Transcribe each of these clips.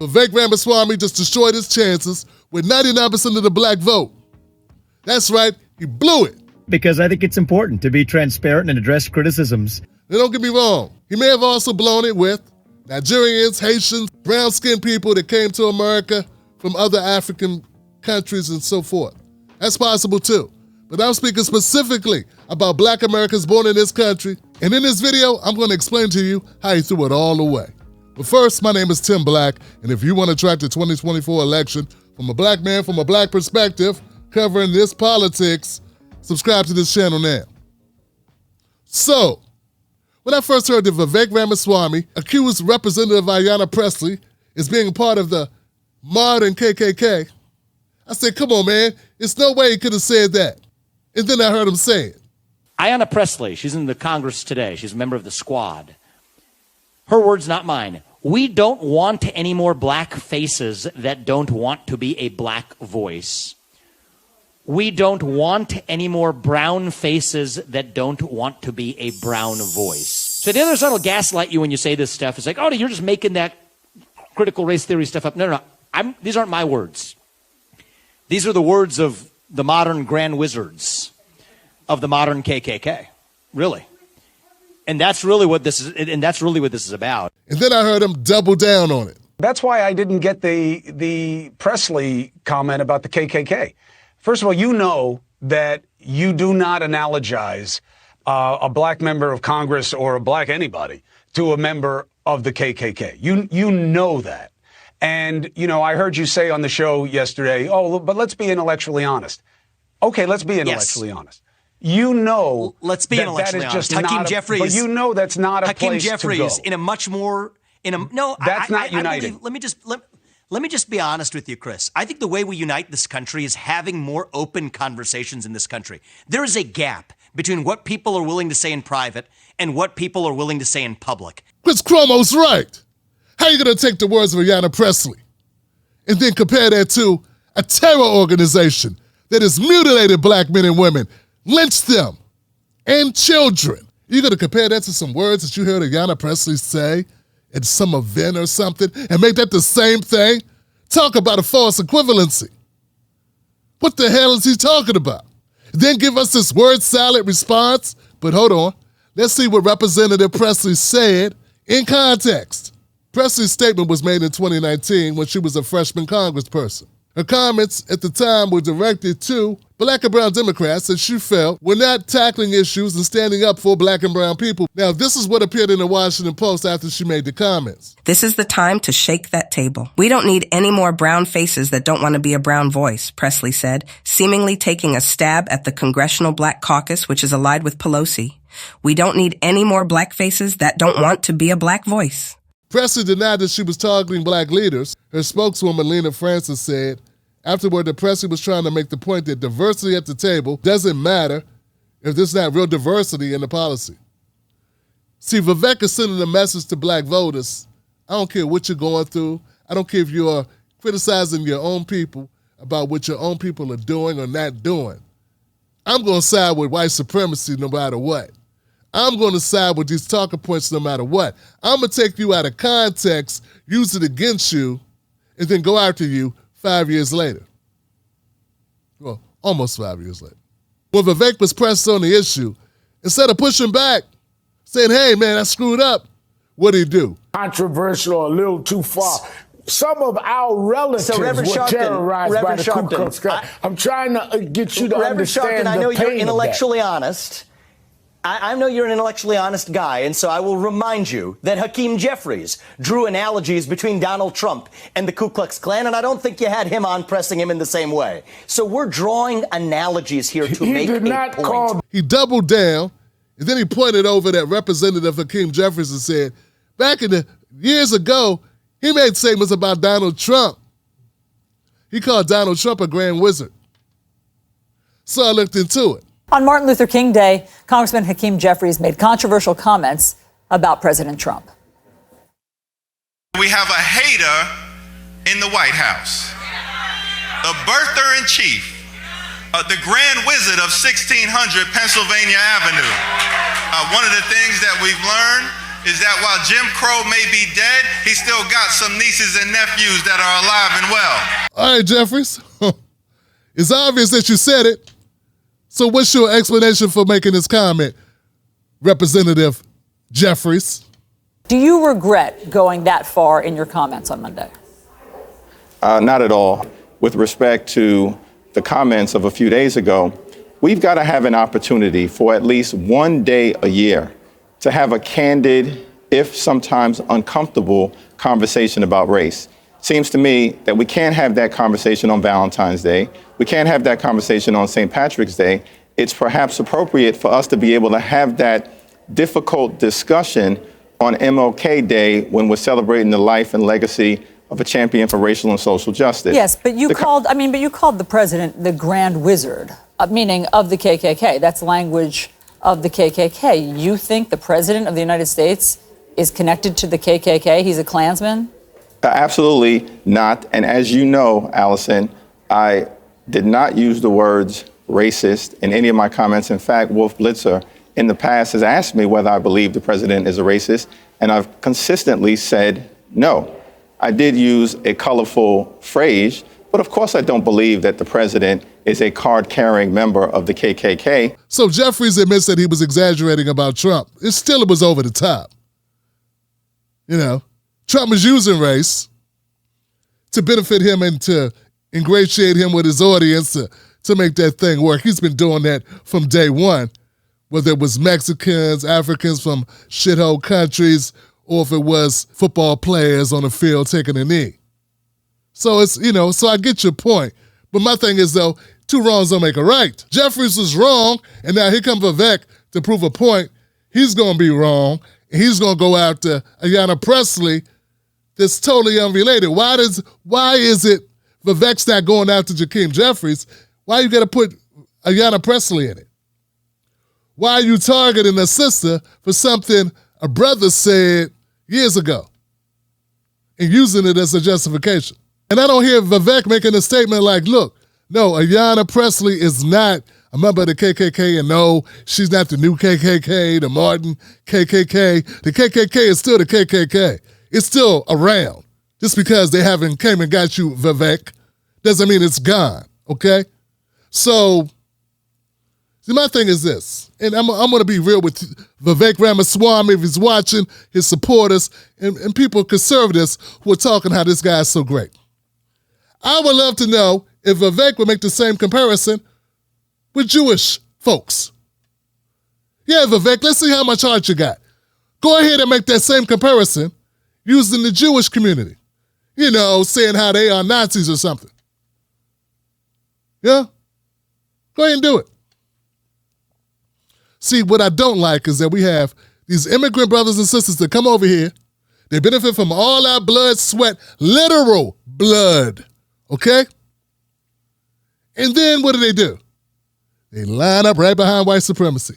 Vivek Ramaswamy just destroyed his chances with 99% of the black vote. That's right, he blew it. Because I think it's important to be transparent and address criticisms. Now don't get me wrong, he may have also blown it with Nigerians, Haitians, brown-skinned people that came to America from other African countries and so forth. That's possible too. But I'm speaking specifically about black Americans born in this country. And in this video, I'm going to explain to you how he threw it all away. But first, my name is Tim Black, and if you want to track the 2024 election from a black man, from a black perspective, covering this politics, subscribe to this channel now. So, when I first heard that Vivek Ramaswamy accused Representative Ayanna Pressley as being part of the modern KKK, I said, come on, man, there's no way he could have said that. And then I heard him say it. Ayanna Pressley, she's in the Congress today. She's a member of the squad. Her words, not mine. We don't want any more black faces that don't want to be a black voice. We don't want any more brown faces that don't want to be a brown voice. So the other side will gaslight you when you say this stuff. It's like, oh, you're just making that critical race theory stuff up. No. These aren't my words. These are the words of the modern grand wizards of the modern KKK. Really. And that's really what this is about. And then I heard him double down on it. That's why I didn't get the Pressley comment about the KKK. First of all, you know that you do not analogize a black member of Congress or a black anybody to a member of the KKK. You know that. And, you know, I heard you say on the show yesterday, oh, but let's be intellectually honest. Okay, let's be intellectually honest. You know, let's be intellectually honest. Hakeem Jeffries, but you know that's not a Hakeem place Jeffries to go. in a much more no. That's not uniting. Let me just be honest with you, Chris. I think the way we unite this country is having more open conversations in this country. There is a gap between what people are willing to say in private and what people are willing to say in public. Chris Cuomo's right. How are you going to take the words of Ayanna Pressley and then compare that to a terror organization that has mutilated black men and women, lynched them, and children? You're going to compare that to some words that you heard Ayanna Pressley say at some event or something and make that the same thing? Talk about a false equivalency. What the hell is he talking about? Then give us this word salad response? But hold on. Let's see what Representative Pressley said in context. Pressley's statement was made in 2019 when she was a freshman congressperson. Her comments at the time were directed to black and brown Democrats that she felt were not tackling issues and standing up for black and brown people. Now, this is what appeared in the Washington Post after she made the comments. This is the time to shake that table. We don't need any more brown faces that don't want to be a brown voice, Pressley said, seemingly taking a stab at the Congressional Black Caucus, which is allied with Pelosi. We don't need any more black faces that don't want to be a black voice. Pressley denied that she was targeting black leaders. Her spokeswoman, Lena Francis, said afterward that Pressley was trying to make the point that diversity at the table doesn't matter if there's not real diversity in the policy. See, Vivek is sending a message to black voters. I don't care what you're going through. I don't care if you are criticizing your own people about what your own people are doing or not doing. I'm going to side with white supremacy no matter what. I'm going to side with these talking points no matter what. I'm going to take you out of context, use it against you, and then go after you 5 years later. Well, almost 5 years later. When Vivek was pressed on the issue, instead of pushing back, saying, hey, man, I screwed up, what did he do? Controversial, a little too far. Some of our relatives were terrorized by the Ku Klux Klan. I'm trying to get you to understand the pain. I know you're of intellectually that. honest. I know you're an intellectually honest guy, and so I will remind you that Hakeem Jeffries drew analogies between Donald Trump and the Ku Klux Klan, and I don't think you had him on pressing him in the same way. So we're drawing analogies here to make a point. He doubled down, and then he pointed over at Representative Hakeem Jeffries and said, back in the years ago, he made statements about Donald Trump. He called Donald Trump a grand wizard. So I looked into it. On Martin Luther King Day, Congressman Hakeem Jeffries made controversial comments about President Trump. We have a hater in the White House, the birther-in-chief, the grand wizard of 1600 Pennsylvania Avenue. One of the things that we've learned is that while Jim Crow may be dead, he still got some nieces and nephews that are alive and well. All right, Jeffries. It's obvious that you said it. So what's your explanation for making this comment, Representative Jeffries? Do you regret going that far in your comments on Monday? Not at all. With respect to the comments of a few days ago, we've got to have an opportunity for at least one day a year to have a candid, if sometimes uncomfortable, conversation about race. Seems to me that we can't have that conversation on Valentine's Day. We can't have that conversation on St. Patrick's Day. It's perhaps appropriate for us to be able to have that difficult discussion on MLK Day when we're celebrating the life and legacy of a champion for racial and social justice. Yes, but you called the president the grand wizard, meaning of the KKK. That's language of the KKK. You think the president of the United States is connected to the KKK? He's a Klansman? Absolutely not. And as you know, Allison, I did not use the words racist in any of my comments. In fact, Wolf Blitzer in the past has asked me whether I believe the president is a racist, and I've consistently said no. I did use a colorful phrase, but of course I don't believe that the president is a card-carrying member of the KKK. So Jeffries admits that he was exaggerating about Trump. It was over the top. You know, Trump is using race to benefit him and to ingratiate him with his audience to make that thing work. He's been doing that from day one, whether it was Mexicans, Africans from shithole countries, or if it was football players on the field taking a knee. So so I get your point. But my thing is, though, two wrongs don't make a right. Jeffries was wrong, and now here comes Vivek to prove a point. He's going to be wrong, and he's going to go after Ayanna Pressley that's totally unrelated. Why is it Vivek's not going after Jakeem Jeffries? Why you got to put Ayanna Pressley in it? Why are you targeting a sister for something a brother said years ago and using it as a justification? And I don't hear Vivek making a statement like, look, no, Ayanna Pressley is not a member of the KKK, and no, she's not the new KKK, the modern KKK. The KKK is still the KKK. It's still around. Just because they haven't came and got you, Vivek, doesn't mean it's gone, okay? So, see, my thing is this, and I'm going to be real with Vivek Ramaswamy, if he's watching, his supporters, and people, conservatives, who are talking how this guy is so great. I would love to know if Vivek would make the same comparison with Jewish folks. Yeah, Vivek, let's see how much heart you got. Go ahead and make that same comparison using the Jewish community. You know, saying how they are Nazis or something. Yeah? Go ahead and do it. See, what I don't like is that we have these immigrant brothers and sisters that come over here. They benefit from all our blood, sweat, literal blood. Okay? And then what do? They line up right behind white supremacy.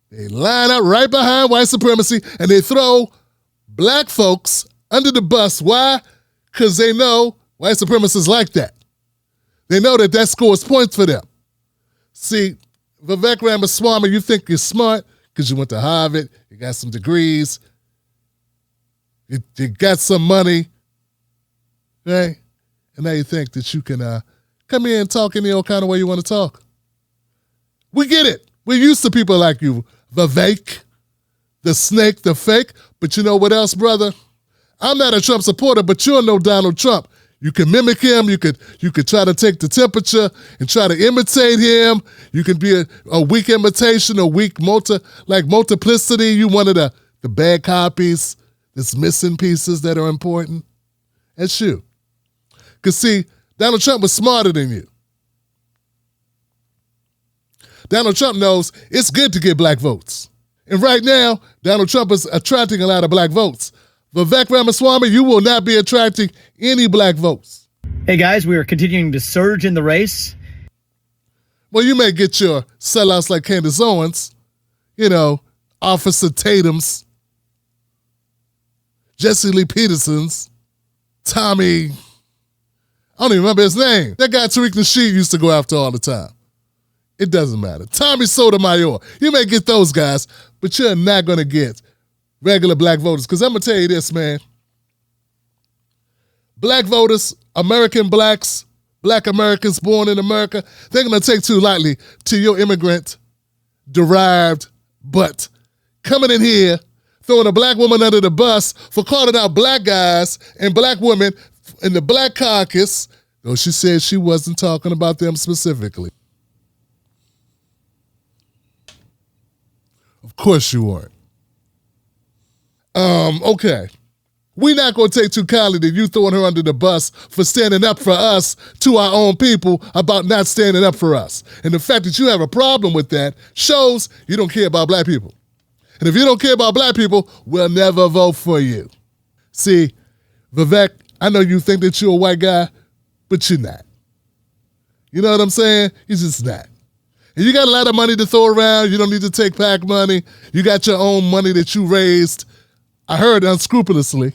They line up right behind white supremacy and they throw black folks under the bus. Why? Because they know white supremacists like that. They know that scores points for them. See, Vivek Ramaswamy, you think you're smart because you went to Harvard, you got some degrees, you got some money, right? And now you think that you can come here and talk any old kind of way you want to talk. We get it. We're used to people like you, Vivek, the snake, the fake. But you know what else, brother? I'm not a Trump supporter, but you're no Donald Trump. You can mimic him. You could try to take the temperature and try to imitate him. You can be a weak imitation, a weak multiplicity. You one of the bad copies, that's missing pieces that are important. That's you. Because see, Donald Trump was smarter than you. Donald Trump knows it's good to get black votes. And right now, Donald Trump is attracting a lot of black votes. Vivek Ramaswamy, you will not be attracting any black votes. Hey guys, we are continuing to surge in the race. Well, you may get your sellouts like Candace Owens, Officer Tatum's, Jesse Lee Peterson's, Tommy, I don't even remember his name. That guy Tariq Nasheed used to go after all the time. It doesn't matter. Tommy Sotomayor. You may get those guys, but you're not going to get regular black voters. Because I'm going to tell you this, man. Black voters, American blacks, black Americans born in America, they're going to take too lightly to your immigrant-derived butt coming in here, throwing a black woman under the bus for calling out black guys and black women in the black caucus, though she said she wasn't talking about them specifically. Of course you weren't. Okay. We're not going to take too kindly to you throwing her under the bus for standing up for us to our own people about not standing up for us. And the fact that you have a problem with that shows you don't care about black people. And if you don't care about black people, we'll never vote for you. See, Vivek, I know you think that you're a white guy, but you're not. You know what I'm saying? You're just not. And you got a lot of money to throw around. You don't need to take PAC money. You got your own money that you raised, I heard, unscrupulously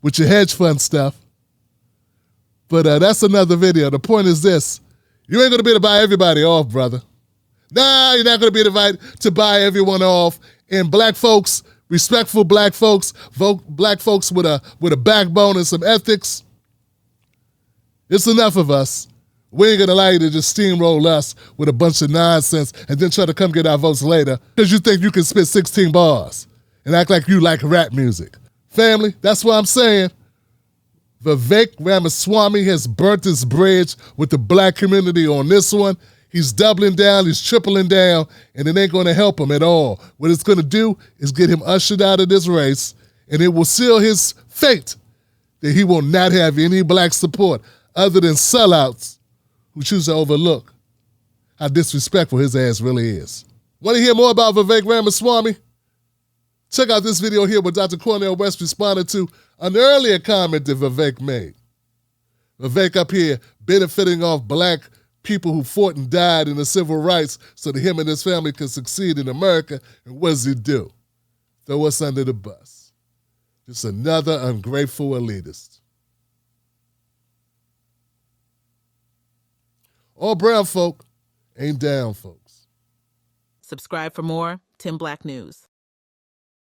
with your hedge fund stuff. But that's another video. The point is this. You ain't going to be able to buy everybody off, brother. Nah, you're not going to be able to buy everyone off. And black folks, respectful black folks, black folks with a backbone and some ethics, it's enough of us. We ain't going to allow you to just steamroll us with a bunch of nonsense and then try to come get our votes later because you think you can spit 16 bars and act like you like rap music. Family, that's what I'm saying. Vivek Ramaswamy has burnt his bridge with the black community on this one. He's doubling down, he's tripling down, and it ain't going to help him at all. What it's going to do is get him ushered out of this race, and it will seal his fate that he will not have any black support other than sellouts who choose to overlook how disrespectful his ass really is. Want to hear more about Vivek Ramaswamy? Check out this video here where Dr. Cornel West responded to an earlier comment that Vivek made. Vivek up here benefiting off black people who fought and died in the civil rights so that him and his family could succeed in America. And what does he do? Throw us under the bus. Just another ungrateful elitist. All brown folk ain't down, folks. Subscribe for more Tim Black News.